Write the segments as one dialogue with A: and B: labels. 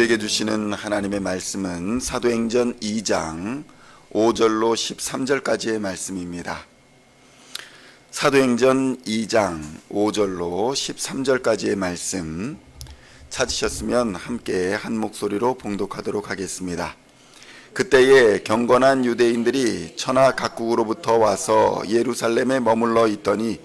A: 우리에게 주시는 하나님의 말씀은 사도행전 2장 5절로 13절까지의 말씀입니다. 사도행전 2장 5절로 13절까지의 말씀 찾으셨으면 함께 한 목소리로 봉독하도록 하겠습니다. 그때에 경건한 유대인들이 천하 각국으로부터 와서 예루살렘에 머물러 있더니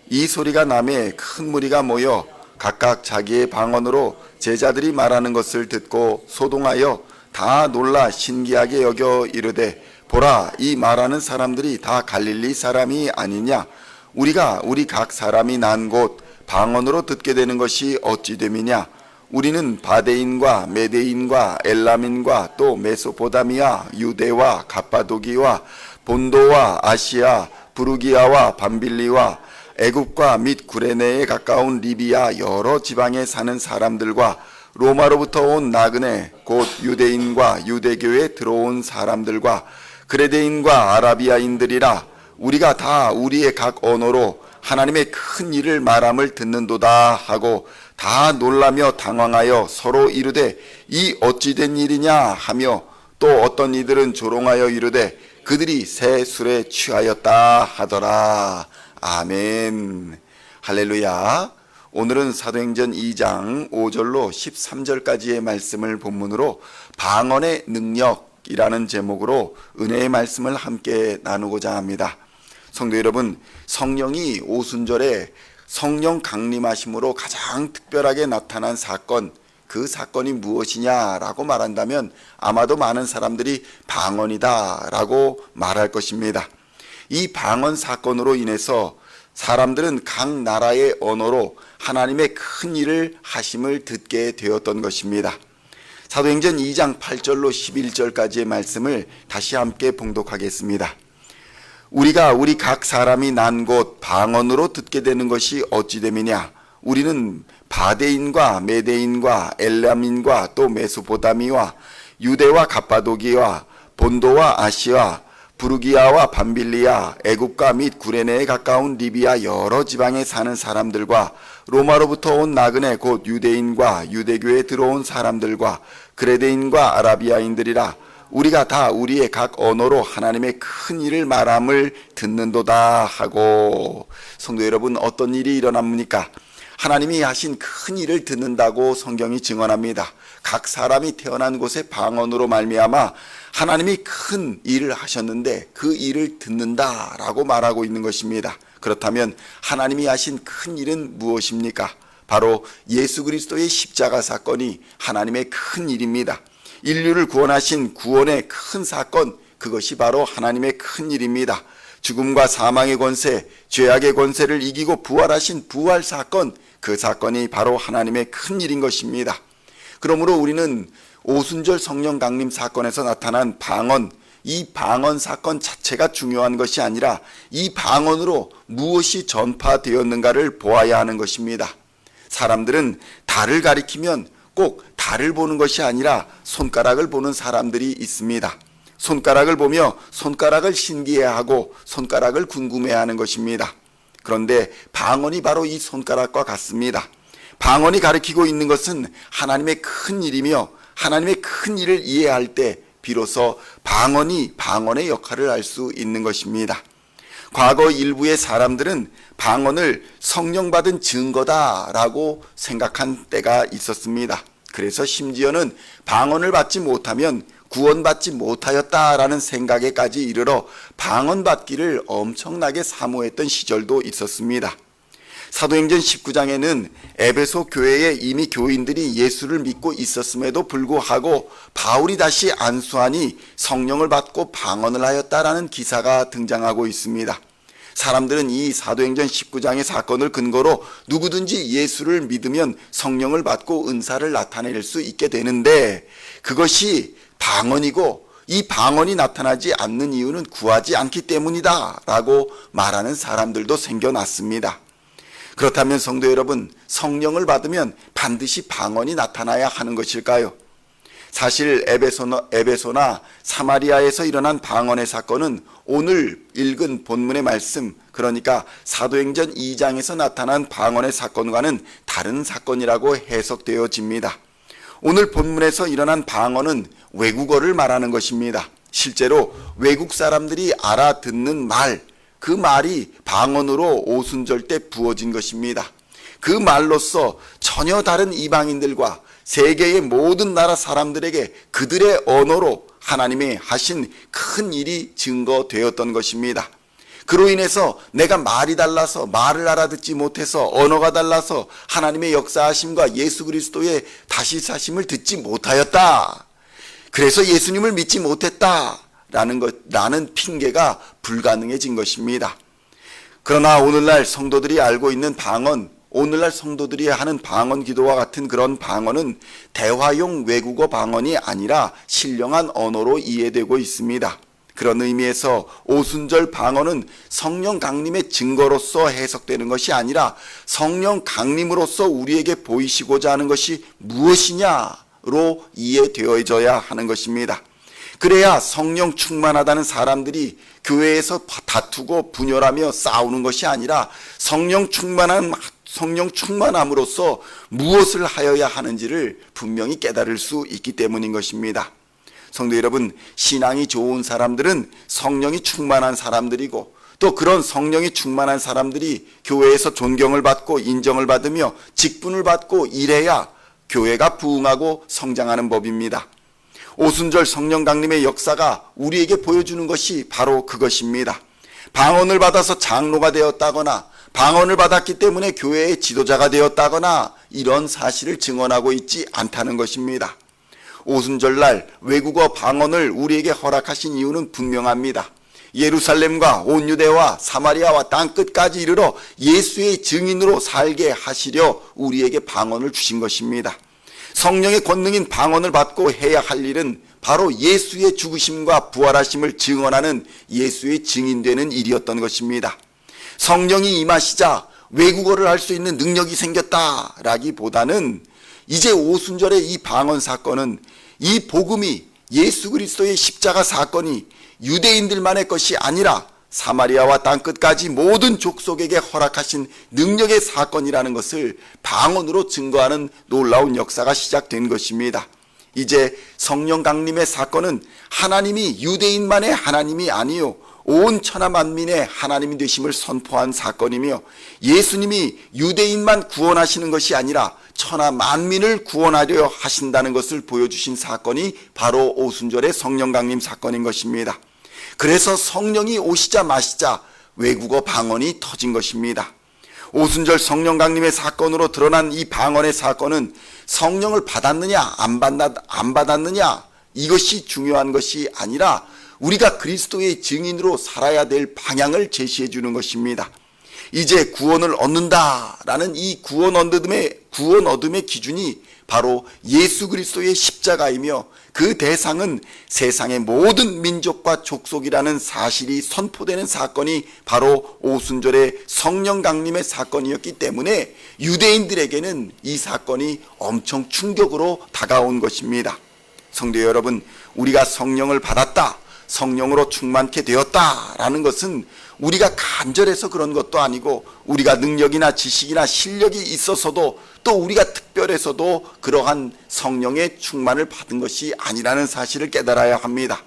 A: 이 소리가 나매 큰 무리가 모여 각각 자기의 방언으로 제자들이 말하는 것을 듣고 소동하여 다 놀라 신기하게 여겨 이르되, 보라, 이 말하는 사람들이 다 갈릴리 사람이 아니냐? 우리가 우리 각 사람이 난 곳 방언으로 듣게 되는 것이 어찌 됨이냐? 우리는 바데인과 메데인과 엘람인과 또 메소포다미아, 유대와 갑바도기와 본도와 아시아, 부르기아와 밤빌리와 애굽과 및 구레네에 가까운 리비아 여러 지방에 사는 사람들과 로마로부터 온 나그네 곧 유대인과 유대교에 들어온 사람들과 그레데인과 아라비아인들이라, 우리가 다 우리의 각 언어로 하나님의 큰 일을 말함을 듣는도다 하고 다 놀라며 당황하여 서로 이르되, 이 어찌 된 일이냐 하며, 또 어떤 이들은 조롱하여 이르되 그들이 새 술에 취하였다 하더라. 아멘. 할렐루야. 오늘은 사도행전 2장 5절로 13절까지의 말씀을 본문으로 방언의 능력이라는 제목으로 은혜의 말씀을 함께 나누고자 합니다. 성도 여러분, 성령이 오순절에 성령 강림하심으로 가장 특별하게 나타난 사건, 그 사건이 무엇이냐라고 말한다면 아마도 많은 사람들이 방언이다라고 말할 것입니다. 이 방언 사건으로 인해서 사람들은 각 나라의 언어로 하나님의 큰 일을 하심을 듣게 되었던 것입니다. 사도행전 2장 8절로 11절까지의 말씀을 다시 함께 봉독하겠습니다. 우리가 우리 각 사람이 난 곳 방언으로 듣게 되는 것이 어찌 됨이냐? 우리는 바데인과 메데인과 엘람인과 또 메소포다미와 유대와 갑바도기와 본도와 아시아, 부르기아와 밤빌리아, 애굽과 및 구레네에 가까운 리비아 여러 지방에 사는 사람들과 로마로부터 온 나그네 곧 유대인과 유대교에 들어온 사람들과 그레데인과 아라비아인들이라, 우리가 다 우리의 각 언어로 하나님의 큰 일을 말함을 듣는도다 하고. 성도 여러분, 어떤 일이 일어납니까? 하나님이 하신 큰 일을 듣는다고 성경이 증언합니다. 각 사람이 태어난 곳의 방언으로 말미암아 하나님이 큰 일을 하셨는데 그 일을 듣는다라고 말하고 있는 것입니다. 그렇다면 하나님이 하신 큰 일은 무엇입니까? 바로 예수 그리스도의 십자가 사건이 하나님의 큰 일입니다. 인류를 구원하신 구원의 큰 사건, 그것이 바로 하나님의 큰 일입니다. 죽음과 사망의 권세, 죄악의 권세를 이기고 부활하신 부활 사건, 그 사건이 바로 하나님의 큰 일인 것입니다. 그러므로 우리는 오순절 성령 강림 사건에서 나타난 방언, 이 방언 사건 자체가 중요한 것이 아니라 이 방언으로 무엇이 전파되었는가를 보아야 하는 것입니다. 사람들은 달을 가리키면 꼭 달을 보는 것이 아니라 손가락을 보는 사람들이 있습니다. 손가락을 보며 손가락을 신기해하고 손가락을 궁금해하는 것입니다. 그런데 방언이 바로 이 손가락과 같습니다. 방언이 가리키고 있는 것은 하나님의 큰 일이며 하나님의 큰 일을 이해할 때 비로소 방언이 방언의 역할을 할 수 있는 것입니다. 과거 일부의 사람들은 방언을 성령 받은 증거다라고 생각한 때가 있었습니다. 그래서 심지어는 방언을 받지 못하면 구원받지 못하였다라는 생각에까지 이르러 방언 받기를 엄청나게 사모했던 시절도 있었습니다. 사도행전 19장에는 에베소 교회에 이미 교인들이 예수를 믿고 있었음에도 불구하고 바울이 다시 안수하니 성령을 받고 방언을 하였다라는 기사가 등장하고 있습니다. 사람들은 이 사도행전 19장의 사건을 근거로 누구든지 예수를 믿으면 성령을 받고 은사를 나타낼 수 있게 되는데, 그것이 방언이고 이 방언이 나타나지 않는 이유는 구하지 않기 때문이다 라고 말하는 사람들도 생겨났습니다. 그렇다면 성도 여러분, 성령을 받으면 반드시 방언이 나타나야 하는 것일까요? 사실 에베소나 사마리아에서 일어난 방언의 사건은 오늘 읽은 본문의 말씀, 그러니까 사도행전 2장에서 나타난 방언의 사건과는 다른 사건이라고 해석되어집니다. 오늘 본문에서 일어난 방언은 외국어를 말하는 것입니다. 실제로 외국 사람들이 알아듣는 말, 그 말이 방언으로 오순절 때 부어진 것입니다. 그 말로써 전혀 다른 이방인들과 세계의 모든 나라 사람들에게 그들의 언어로 하나님이 하신 큰 일이 증거되었던 것입니다. 그로 인해서 내가 말이 달라서 말을 알아듣지 못해서 언어가 달라서 하나님의 역사하심과 예수 그리스도의 다시 사심을 듣지 못하였다. 그래서 예수님을 믿지 못했다. 라는 핑계가 불가능해진 것입니다. 그러나 오늘날 성도들이 알고 있는 방언, 오늘날 성도들이 하는 방언 기도와 같은 그런 방언은 대화용 외국어 방언이 아니라 신령한 언어로 이해되고 있습니다. 그런 의미에서 오순절 방언은 성령 강림의 증거로서 해석되는 것이 아니라 성령 강림으로서 우리에게 보이시고자 하는 것이 무엇이냐로 이해되어져야 하는 것입니다. 그래야 성령 충만하다는 사람들이 교회에서 다투고 분열하며 싸우는 것이 아니라 성령 충만함으로써 무엇을 하여야 하는지를 분명히 깨달을 수 있기 때문인 것입니다. 성도 여러분, 신앙이 좋은 사람들은 성령이 충만한 사람들이고 또 그런 성령이 충만한 사람들이 교회에서 존경을 받고 인정을 받으며 직분을 받고 이래야 교회가 부흥하고 성장하는 법입니다. 오순절 성령 강림의 역사가 우리에게 보여주는 것이 바로 그것입니다. 방언을 받아서 장로가 되었다거나 방언을 받았기 때문에 교회의 지도자가 되었다거나 이런 사실을 증언하고 있지 않다는 것입니다. 오순절날 외국어 방언을 우리에게 허락하신 이유는 분명합니다. 예루살렘과 온 유대와 사마리아와 땅끝까지 이르러 예수의 증인으로 살게 하시려 우리에게 방언을 주신 것입니다. 성령의 권능인 방언을 받고 해야 할 일은 바로 예수의 죽으심과 부활하심을 증언하는 예수의 증인되는 일이었던 것입니다. 성령이 임하시자 외국어를 할 수 있는 능력이 생겼다라기보다는 이제 오순절의 이 방언 사건은 이 복음이 예수 그리스도의 십자가 사건이 유대인들만의 것이 아니라 사마리아와 땅끝까지 모든 족속에게 허락하신 능력의 사건이라는 것을 방언으로 증거하는 놀라운 역사가 시작된 것입니다. 이제 성령 강림의 사건은 하나님이 유대인만의 하나님이 아니요 온 천하 만민의 하나님이 되심을 선포한 사건이며 예수님이 유대인만 구원하시는 것이 아니라 천하 만민을 구원하려 하신다는 것을 보여주신 사건이 바로 오순절의 성령 강림 사건인 것입니다. 그래서 성령이 오시자 마시자 외국어 방언이 터진 것입니다. 오순절 성령 강림의 사건으로 드러난 이 방언의 사건은 성령을 받았느냐 안 받았느냐 이것이 중요한 것이 아니라 우리가 그리스도의 증인으로 살아야 될 방향을 제시해 주는 것입니다. 이제 구원을 얻는다라는 이 구원 얻음의 기준이 바로 예수 그리스도의 십자가이며 그 대상은 세상의 모든 민족과 족속이라는 사실이 선포되는 사건이 바로 오순절의 성령 강림의 사건이었기 때문에 유대인들에게는 이 사건이 엄청 충격으로 다가온 것입니다. 성도 여러분, 우리가 성령을 받았다, 성령으로 충만케 되었다라는 것은 우리가 간절해서 그런 것도 아니고 우리가 능력이나 지식이나 실력이 있어서도 또 우리가 특별해서도 그러한 성령의 충만을 받은 것이 아니라는 사실을 깨달아야 합니다.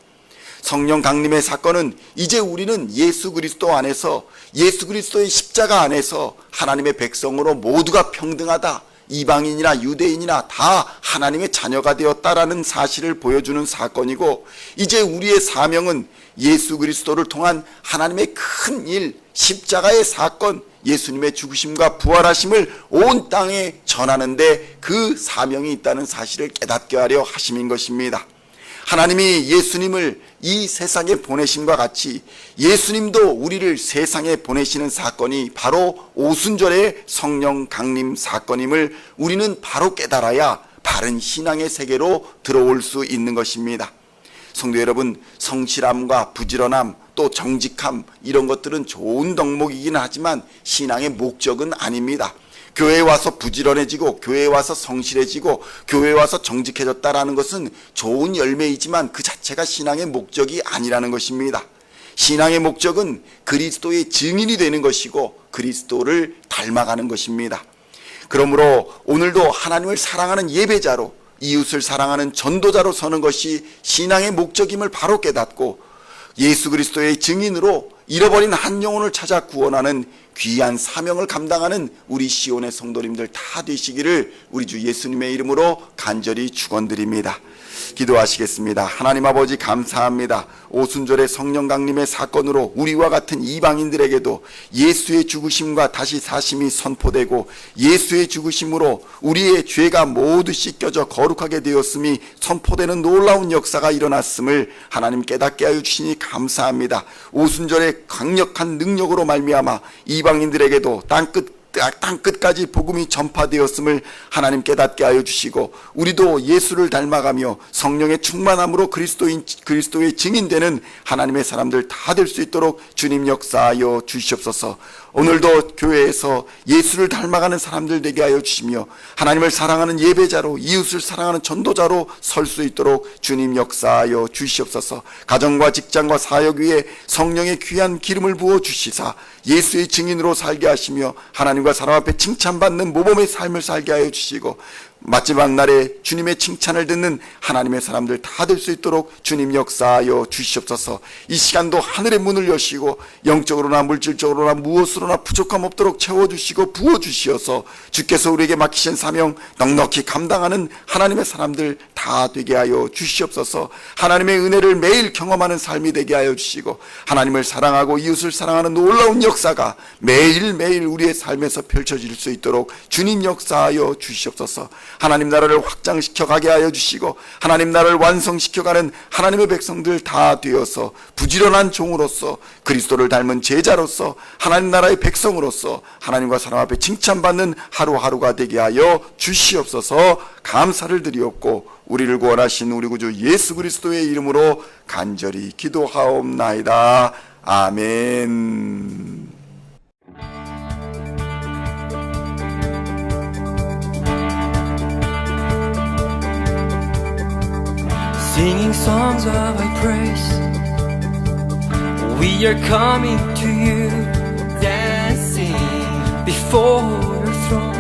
A: 성령 강림의 사건은 이제 우리는 예수 그리스도 안에서 예수 그리스도의 십자가 안에서 하나님의 백성으로 모두가 평등하다, 이방인이나 유대인이나 다 하나님의 자녀가 되었다라는 사실을 보여주는 사건이고 이제 우리의 사명은 예수 그리스도를 통한 하나님의 큰 일, 십자가의 사건, 예수님의 죽으심과 부활하심을 온 땅에 전하는데 그 사명이 있다는 사실을 깨닫게 하려 하심인 것입니다. 하나님이 예수님을 이 세상에 보내심과 같이 예수님도 우리를 세상에 보내시는 사건이 바로 오순절의 성령 강림 사건임을 우리는 바로 깨달아야 바른 신앙의 세계로 들어올 수 있는 것입니다. 성도 여러분, 성실함과 부지런함 또 정직함 이런 것들은 좋은 덕목이긴 하지만 신앙의 목적은 아닙니다. 교회에 와서 부지런해지고 교회에 와서 성실해지고 교회에 와서 정직해졌다라는 것은 좋은 열매이지만 그 자체가 신앙의 목적이 아니라는 것입니다. 신앙의 목적은 그리스도의 증인이 되는 것이고 그리스도를 닮아가는 것입니다. 그러므로 오늘도 하나님을 사랑하는 예배자로 이웃을 사랑하는 전도자로 서는 것이 신앙의 목적임을 바로 깨닫고 예수 그리스도의 증인으로 잃어버린 한 영혼을 찾아 구원하는 귀한 사명을 감당하는 우리 시온의 성도님들 다 되시기를 우리 주 예수님의 이름으로 간절히 축원드립니다. 기도하시겠습니다. 하나님 아버지 감사합니다. 오순절의 성령 강림의 사건으로 우리와 같은 이방인들에게도 예수의 죽으심과 다시 사심이 선포되고 예수의 죽으심으로 우리의 죄가 모두 씻겨져 거룩하게 되었음이 선포되는 놀라운 역사가 일어났음을 하나님 깨닫게 하여 주시니 감사합니다. 오순절의 강력한 능력으로 말미암아 이방인들에게도 땅끝까지 복음이 전파되었음을 하나님 깨닫게 하여 주시고 우리도 예수를 닮아가며 성령의 충만함으로 그리스도의 증인되는 하나님의 사람들 다 될 수 있도록 주님 역사하여 주시옵소서. 오늘도 교회에서 예수를 닮아가는 사람들 되게 하여 주시며 하나님을 사랑하는 예배자로 이웃을 사랑하는 전도자로 설 수 있도록 주님 역사하여 주시옵소서. 가정과 직장과 사역 위에 성령의 귀한 기름을 부어 주시사 예수의 증인으로 살게 하시며 하나님과 사람 앞에 칭찬받는 모범의 삶을 살게 하여 주시고 마지막 날에 주님의 칭찬을 듣는 하나님의 사람들 다 될 수 있도록 주님 역사하여 주시옵소서. 이 시간도 하늘의 문을 여시고 영적으로나 물질적으로나 무엇으로나 부족함 없도록 채워주시고 부어주시어서 주께서 우리에게 맡기신 사명 넉넉히 감당하는 하나님의 사람들 다 되게 하여 주시옵소서. 하나님의 은혜를 매일 경험하는 삶이 되게 하여 주시고 하나님을 사랑하고 이웃을 사랑하는 놀라운 역사가 매일매일 우리의 삶에서 펼쳐질 수 있도록 주님 역사하여 주시옵소서. 하나님 나라를 확장시켜 가게 하여 주시고 하나님 나라를 완성시켜가는 하나님의 백성들 다 되어서 부지런한 종으로서 그리스도를 닮은 제자로서 하나님 나라의 백성으로서 하나님과 사람 앞에 칭찬받는 하루하루가 되게 하여 주시옵소서. 감사를 드리옵고 우리를 구원하신 우리 구주 예수 그리스도의 이름으로 간절히 기도하옵나이다. 아멘.
B: Singing songs of thy praise, we are coming to you, dancing before your throne.